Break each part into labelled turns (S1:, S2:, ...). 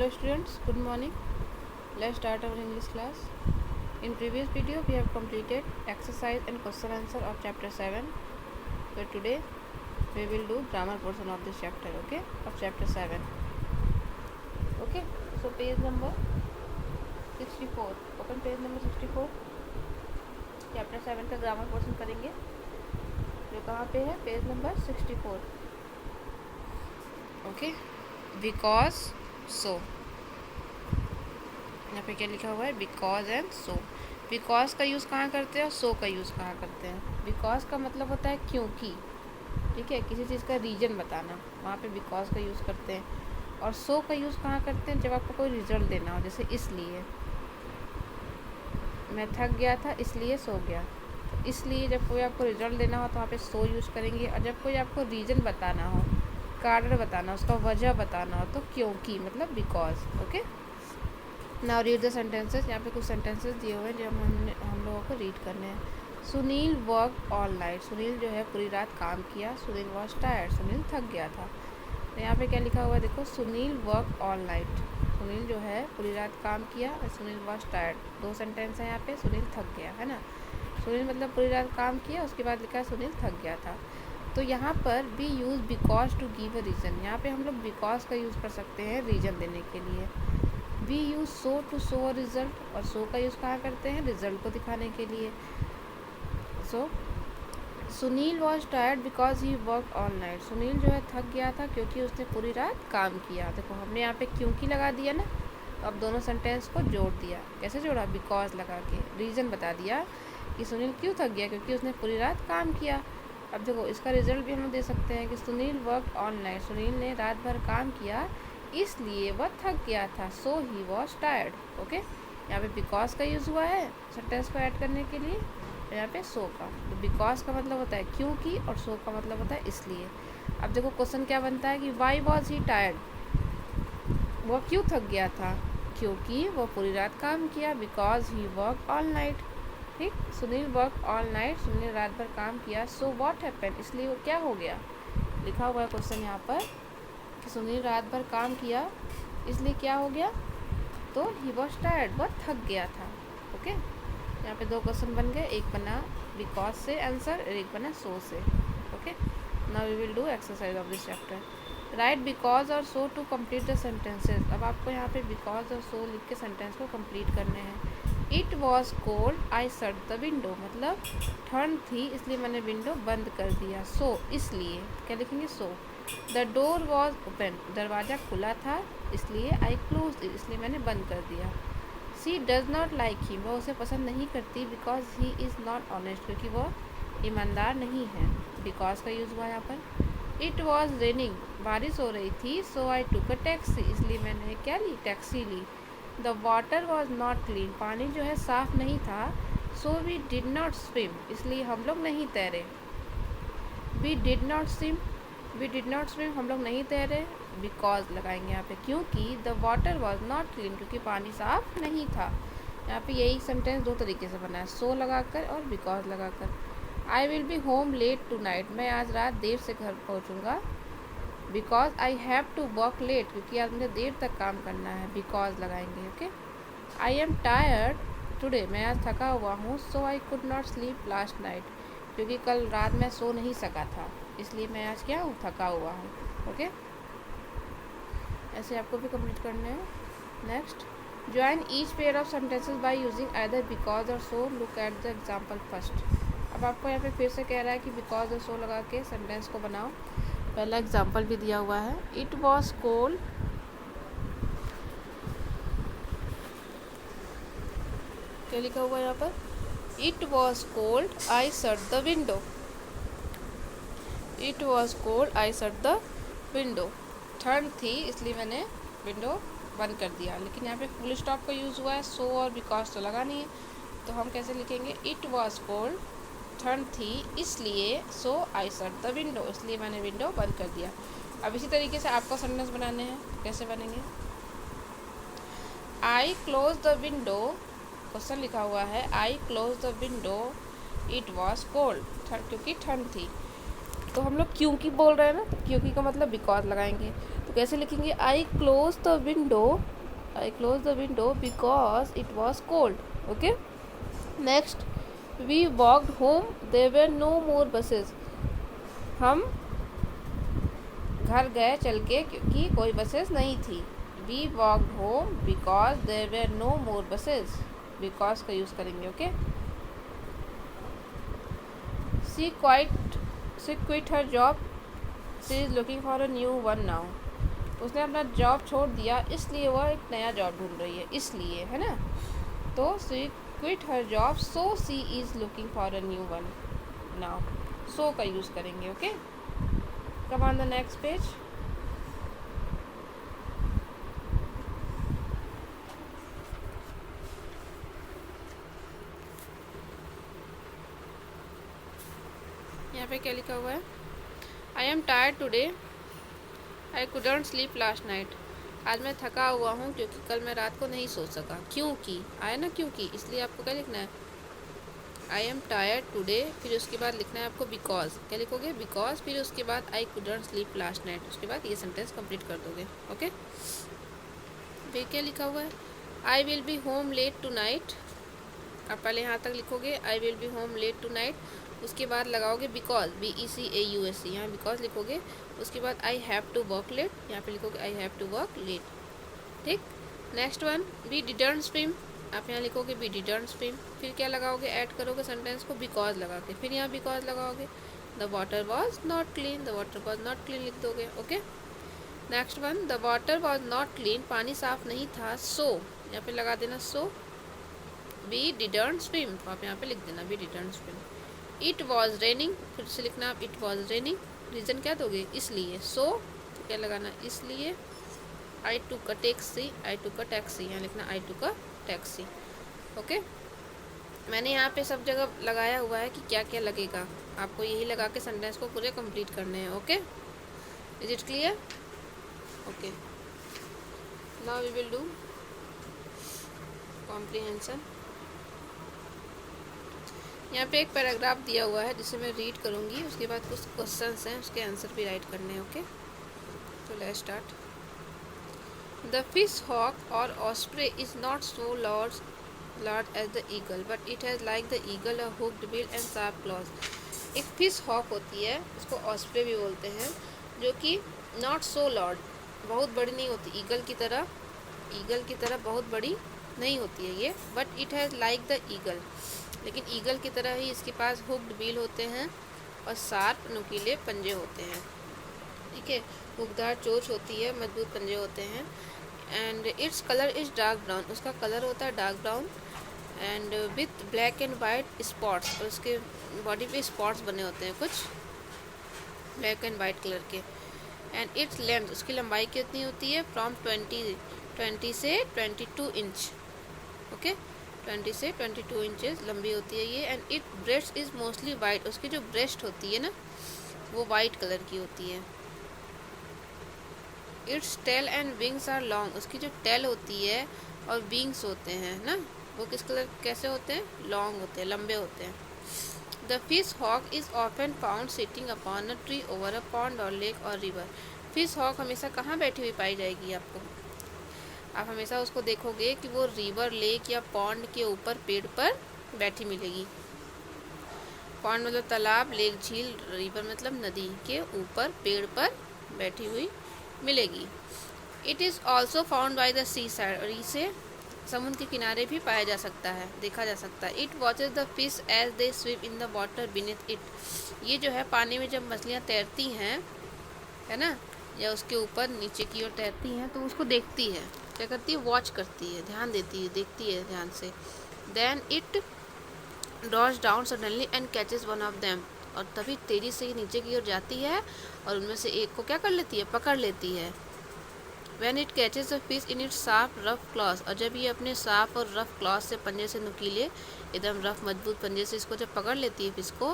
S1: Hello students, good morning. Let's start our English class. In previous video we have completed exercise and question answer of chapter 7. So today we will do grammar portion of this chapter, okay, of chapter 7. Okay, so page number 64. Open page number 64. Chapter 7 का grammar portion करेंगे जो कहाँ पे है, page number 64. Okay, because so, यहाँ पे क्या लिखा हुआ है, बिकॉज एंड सो. बिकॉज का यूज़ कहाँ करते हैं और सो का यूज़ कहाँ करते हैं. बिकॉज का मतलब होता है क्योंकि, ठीक है, किसी चीज़ का रीज़न बताना, वहाँ पे बिकॉज का यूज़ करते हैं. और सो का यूज़ कहाँ करते हैं, जब आपको कोई रिजल्ट देना हो, जैसे इसलिए मैं थक गया था इसलिए सो गया. तो इसलिए जब कोई आपको रिजल्ट देना हो तो वहाँ पे सो यूज़ करेंगे. और जब कोई आपको रीज़न बताना हो, कारण बताना, उसका वजह बताना हो, तो क्योंकि मतलब because. Okay, now read the sentences. यहाँ पे कुछ सेंटेंसेस दिए हुए हैं जो हम लोगों को रीड करने हैं. Sunil work all night. Sunil जो है पूरी रात काम किया. Sunil was tired. सुनील थक गया था. तो यहाँ पे क्या लिखा हुआ है, देखो, Sunil work all night. Sunil जो है पूरी रात काम किया और सुनील वॉज टायर्ड. दो सेंटेंस है यहाँ पे. सुनील थक गया है ना, सुनील मतलब पूरी रात काम किया, उसके बाद लिखा है सुनील थक गया था. तो यहाँ पर we use because to give a reason. यहाँ पे हम लोग बिकॉज का यूज़ कर सकते हैं रीज़न देने के लिए. We use so to show a result. और सो का यूज़ कहाँ करते हैं, रिज़ल्ट को दिखाने के लिए. So Sunil was tired because he work all night. Sunil जो है थक गया था क्योंकि उसने पूरी रात काम किया. देखो हमने यहाँ पे क्योंकि लगा दिया ना, तो अब दोनों सेंटेंस को जोड़ दिया. कैसे जोड़ा, बिकॉज लगा के रीज़न बता दिया कि सुनील क्यों थक गया, क्योंकि उसने पूरी रात काम किया. अब देखो इसका रिजल्ट भी हम दे सकते हैं कि Sunil work all night. Sunil ने रात भर काम किया इसलिए वह थक गया था. सो ही वॉज टायर्ड. ओके, यहाँ पे बिकॉज का यूज़ हुआ है सेंटेंस को ऐड करने के लिए, और यहाँ पे सो का. तो बिकॉज का मतलब होता है क्योंकि, और सो का मतलब होता है इसलिए. अब देखो क्वेश्चन क्या बनता है कि वाई वॉज ही टायर्ड. वह क्यों थक गया था, क्योंकि वह पूरी रात काम किया. Because he work all night. ठीक, Sunil work all night. Sunil ने रात भर काम किया. सो व्हाट हैपेंड, इसलिए वो क्या हो गया. लिखा हुआ है क्वेश्चन यहाँ पर कि सुनील रात भर काम किया इसलिए क्या हो गया, तो ही वॉज टायर्ड, वह थक गया था. ओके, यहाँ पे दो क्वेश्चन बन गए. एक बना बिकॉज से आंसर और एक बना सो से. Okay, now we will do exercise of this chapter. Right because और so to complete the sentences. अब आपको यहाँ पे बिकॉज और सो लिख के सेंटेंस को कंप्लीट करने हैं. It was cold I shut the window, मतलब ठंड थी इसलिए मैंने विंडो बंद कर दिया. सो इसलिए क्या लिखेंगे, सो. द डोर वॉज ओपन, दरवाज़ा खुला था इसलिए आई क्लोज, इसलिए मैंने बंद कर दिया. सी डज नॉट लाइक हिम, वह उसे पसंद नहीं करती. Because he is not honest, क्योंकि वह ईमानदार नहीं है. बिकॉज का यूज़ हुआ यहाँ पर. इट वॉज रेनिंग, बारिश हो रही थी. सो आई टुक अ टैक्सी, इसलिए मैंने क्या ली, टैक्सी ली. The water was not clean, पानी जो है साफ़ नहीं था. So we did not swim, इसलिए हम लोग नहीं तैरे. We did not swim, we did not swim, हम लोग नहीं तैरे. बिकॉज लगाएंगे यहाँ पे, क्योंकि the water was not clean, क्योंकि पानी साफ नहीं था. यहाँ पे यही सेंटेंस दो तरीके से बना है, सो लगाकर और बिकॉज लगाकर. I will be home late tonight, मैं आज रात देर से घर पहुँचूँगा. Because I have to work late, क्योंकि आज मुझे देर तक काम करना है. बिकॉज लगाएंगे. Okay, I am tired today, मैं आज थका हुआ हूँ. So I could not sleep last night, क्योंकि कल रात मैं सो नहीं सका था, इसलिए मैं आज क्या हूँ, थका हुआ हूँ. ओके, ऐसे आपको भी कंप्लीट करने हैं. Next, join each pair of sentences by using either because और so. Look at the example first. अब आपको यहाँ पे फिर से कह रहा है कि बिकॉज और सो लगा के सेंटेंस को बनाओ. पहला एग्जाम्पल भी दिया हुआ है. इट वॉज कोल्ड, क्या लिखा हुआ है यहाँ पर, it was cold I shut the window. It was cold I shut the window. ठंड थी इसलिए मैंने विंडो बंद कर दिया. लेकिन यहाँ पे फुल स्टॉप का यूज़ हुआ है. सो और बिकॉज तो लगा नहीं है, तो हम कैसे लिखेंगे, इट वॉज कोल्ड, ठंड थी इसलिए, सो आई शट द विंडो, इसलिए मैंने विंडो बंद कर दिया. अब इसी तरीके से आपको सेंटेंस बनाने हैं. कैसे बनेंगे, आई क्लोज द विंडो, क्वेश्चन लिखा हुआ है, आई close the window, it was cold, क्योंकि ठंड थी. तो हम लोग क्योंकि बोल रहे हैं ना, क्योंकि का मतलब बिकॉज लगाएंगे. तो कैसे लिखेंगे, I close the window because it was cold. Okay. Next, we walked home, there were no more buses. हम घर गए चल के क्योंकि कोई बसेस नहीं थी. We walked home because there were no more buses. Because का यूज़ करेंगे. Okay. She quit her job, she is looking for a new one now. उसने अपना जॉब छोड़ दिया इसलिए वह एक नया जॉब ढूंढ रही है, इसलिए, है ना. तो she quit her job so she is looking for a new one now. So का यूज़ करेंगे. Okay. Come on the next page. यहाँ पे क्या लिखा हुआ है, I am tired today, I couldn't sleep last night. आज मैं थका हुआ हूँ क्योंकि कल मैं रात को नहीं सो सका. क्योंकि आया ना, क्योंकि, इसलिए आपको क्या लिखना है, आई एम टायर्ड टुडे, फिर उसके बाद लिखना है आपको बिकॉज. क्या लिखोगे, बिकॉज, फिर उसके बाद आई कुडंट स्लीप लास्ट नाइट. उसके बाद ये सेंटेंस कंप्लीट कर दोगे. ओके. फिर क्या लिखा हुआ है, I will be home late tonight. आप पहले यहाँ तक लिखोगे I will be home late tonight. उसके बाद लगाओगे बिकॉज, BECAUSE, यहाँ बिकॉज लिखोगे. उसके बाद I have to work late, यहाँ पे लिखोगे I have to work late. ठीक. Next one, we didn't swim. आप यहाँ लिखोगे वी डिडंट स्विम. फिर क्या लगाओगे, ऐड करोगे सेंटेंस को बिकॉज लगा के. फिर यहाँ बिकॉज लगाओगे. The water was not clean, the water was not clean लिख दोगे. Okay. Next one, the water was not clean, पानी साफ नहीं था. सो यहाँ पे लगा देना सो. वी डिडंट स्विम, तो आप यहाँ पे लिख देना we didn't swim. It was raining, फिर से लिखना आप इट वॉज रेनिंग. रीज़न क्या दोगे, इसलिए. सो तो क्या लगाना, इसलिए. आई टुक a taxi, I took a taxi, यहाँ लिखना आई टुक अ टैक्सी. ओके. मैंने यहाँ पे सब जगह लगाया हुआ है कि क्या क्या लगेगा. आपको यही लगा के सेंटेंस को पूरे कंप्लीट करने हैं. Okay. Is it clear. Okay. Now we will do comprehension. यहाँ पे एक पैराग्राफ दिया हुआ है जिसे मैं रीड करूँगी. उसके बाद कुछ क्वेश्चंस हैं, उसके आंसर भी राइट करने हैं. ओके. तो let's start. The fish hawk और osprey is not so large as the eagle, but it has like the eagle a hooked bill and sharp claws. एक फिश हॉक होती है, इसको ऑस्प्रे भी बोलते हैं, जो कि नॉट सो large, बहुत बड़ी नहीं होती. ईगल की तरह बहुत बड़ी नहीं होती है ये. But it has like the eagle, लेकिन ईगल की तरह ही इसके पास हुक्ड बिल होते हैं और शार्प नुकीले पंजे होते हैं. ठीक है. हुकदार चोंच होती है, मजबूत पंजे होते हैं. And its colour is dark brown, उसका कलर होता है dark brown. And with black and white spots, और उसके बॉडी पे स्पॉट्स बने होते हैं कुछ ब्लैक एंड वाइट कलर के. एंड इट्स लेंथ, उसकी लंबाई कितनी होती है, फ्रॉम 20 से 22 इंच. ओके. 20 से 22 इंचेस लंबी होती है ये. And it breast is mostly white, उसकी जो ब्रेस्ट होती है ना वो वाइट कलर की होती है. Its tail and wings are long, उसकी जो टेल होती है और विंग्स होते हैं ना वो किस कलर कैसे होते हैं, लॉन्ग होते हैं, लंबे होते हैं. The fish hawk is often found sitting upon a tree over a pond और लेक और रिवर. फिश हॉक हमेशा कहाँ बैठी हुई पाई जाएगी आपको, आप हमेशा उसको देखोगे कि वो रिवर, लेक या पॉन्ड के ऊपर पेड़ पर बैठी मिलेगी. पॉन्ड मतलब तालाब, लेक झील, रिवर मतलब नदी के ऊपर पेड़ पर बैठी हुई मिलेगी. It is also found by the C side, और इसे समुद्र के किनारे भी पाया जा सकता है, देखा जा सकता है. It watches the fish as they swim in the water beneath it. ये जो है पानी में जब मछलियाँ तैरती हैं, है ना, या उसके ऊपर नीचे की ओर तैरती हैं, तो उसको देखती है. क्या करती है, वॉच करती है, ध्यान देती है, देखती है ध्यान से. Then it draws down suddenly and catches one of them, और तभी तेज़ी से नीचे की ओर जाती है और उनमें से एक को क्या कर लेती है, पकड़ लेती है. When it catches a fish in its sharp rough claws, और जब ये अपने साफ और रफ क्लॉज से, पंजे से, नुकीले एकदम रफ मजबूत पंजे से इसको जब पकड़ लेती है फिश को,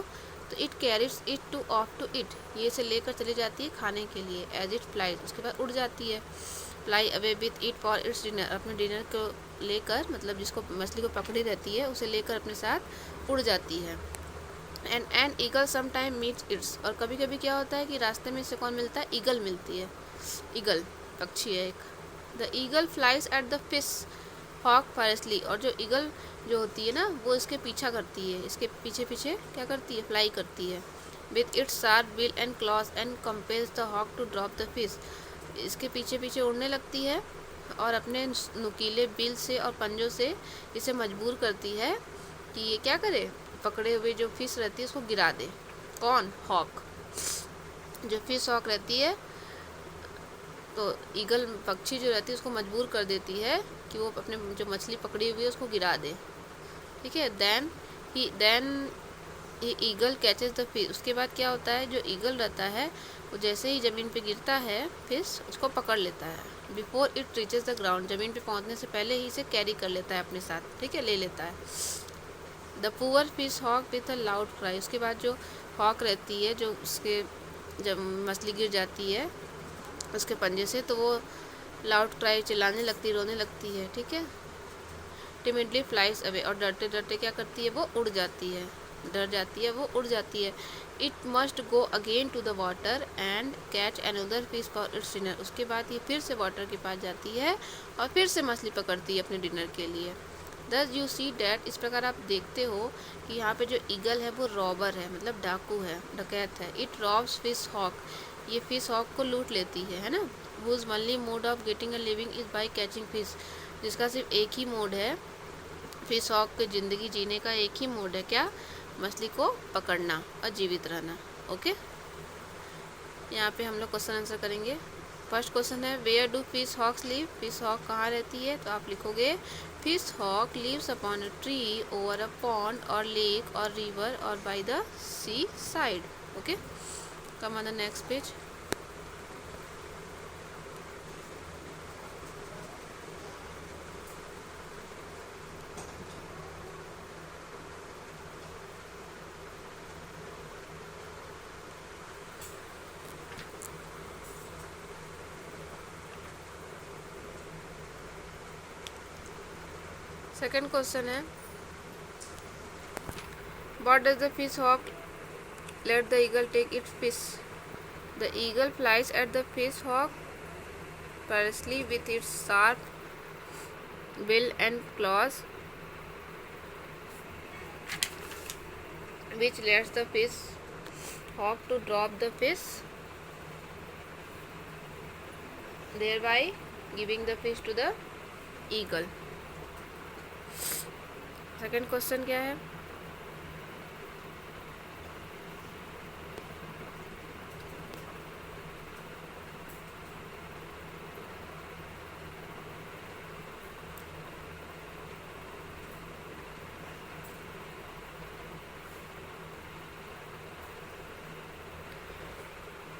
S1: तो it carries it to off to it, ये इसे लेकर चली जाती है खाने के लिए. एज इट फ्लाइज, उसके बाद उड़ जाती है. Fly away with it for its dinner, अपने डिनर को लेकर, मतलब जिसको मछली को पकड़ी रहती है उसे लेकर अपने साथ उड़ जाती है. And eagle sometime meets it's, और कभी कभी क्या होता है कि रास्ते में इससे कौन मिलता है, ईगल मिलती है. ईगल पक्षी है एक। The eagle flies at the fish hawk fiercely, और जो ईगल जो होती है ना वो इसके पीछा करती है, इसके पीछे पीछे क्या करती है, फ्लाई करती है। With its sharp bill and claws and compels the hawk to drop the fish, इसके पीछे पीछे उड़ने लगती है और अपने नुकीले बिल से और पंजों से इसे मजबूर करती है कि ये क्या करे, पकड़े हुए जो फिश रहती है उसको गिरा दे। कौन, हॉक। जो फिश हॉक रहती है तो ईगल पक्षी जो रहती है उसको मजबूर कर देती है कि वो अपने जो मछली पकड़ी हुई है उसको गिरा दे। ठीक है। Then he eagle catches the fish, उसके बाद क्या होता है, जो ईगल रहता है वो जैसे ही ज़मीन पे गिरता है फिश उसको पकड़ लेता है। Before it reaches the ground, ज़मीन पे पहुंचने से पहले ही इसे कैरी कर लेता है अपने साथ। ठीक है, ले लेता है। The poor fish hawk with a loud cry, उसके बाद जो हॉक रहती है जो उसके जब मछली गिर जाती है उसके पंजे से तो वो लाउड क्राई चिल्लाने लगती, रोने लगती है। ठीक है। टिमिडली फ्लाइज अवे, और डरते डरते क्या करती है, वो उड़ जाती है, डर जाती है, वो उड़ जाती है। It must go again to the water and catch another fish for its dinner, उसके बाद ये फिर से वाटर के पास जाती है और फिर से मछली पकड़ती है अपने डिनर के लिए। दस यू सी डैट, इस प्रकार आप देखते हो कि यहाँ पे जो ईगल है वो रॉबर है, मतलब डाकू है, डकैत है। इट रॉब्स फिश हॉक, ये फिश हॉक को लूट लेती है ना। Whose only mode of getting a living is by catching fish, जिसका सिर्फ एक ही मोड है, फिश हॉक के ज़िंदगी जीने का एक ही मोड है, क्या, मछली को पकड़ना और जीवित रहना। ओके, यहाँ पे हम लोग क्वेश्चन आंसर करेंगे। फर्स्ट क्वेश्चन है where do fish hawks live, fish hawk कहाँ रहती है, तो आप लिखोगे fish hawk lives upon a tree over a pond और लेक और रिवर और by the C side. Okay, come on the next page. Second question है what does the fish hawk let the eagle take its fish, the eagle flies at the fish hawk fiercely with its sharp bill and claws, which lets the fish hawk to drop the fish, thereby giving the fish to the eagle. Second question क्या है,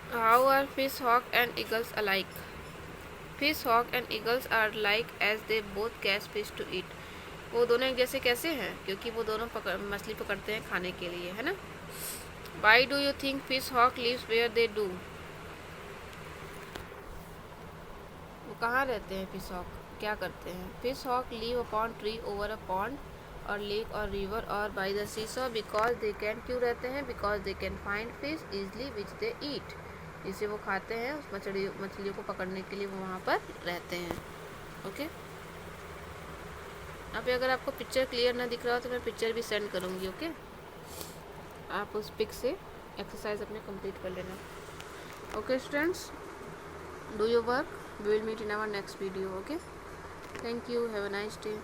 S1: how are fish hawk and eagles alike? Fish hawk and eagles are like as they both catch fish to eat. वो दोनों एक जैसे कैसे हैं, क्योंकि वो दोनों मछली पकड़ते हैं खाने के लिए, है ना। Why do you think fish hawk lives where they do? वो कहाँ रहते हैं फिश हॉक, क्या करते हैं। Fish hawk live upon tree over a pond और लेक और रिवर और by the seaside because they can, क्यों रहते हैं, because they can find fish easily which they eat, जिसे वो खाते हैं, उस मछलियों को पकड़ने के लिए वो वहाँ पर रहते हैं। ओके, अभी अगर आपको पिक्चर क्लियर ना दिख रहा हो तो मैं पिक्चर भी सेंड करूँगी। ओके, आप उस पिक से एक्सरसाइज अपने कंप्लीट कर लेना। Okay students, do your work, we will meet in our next video. Okay, thank you, have a nice day.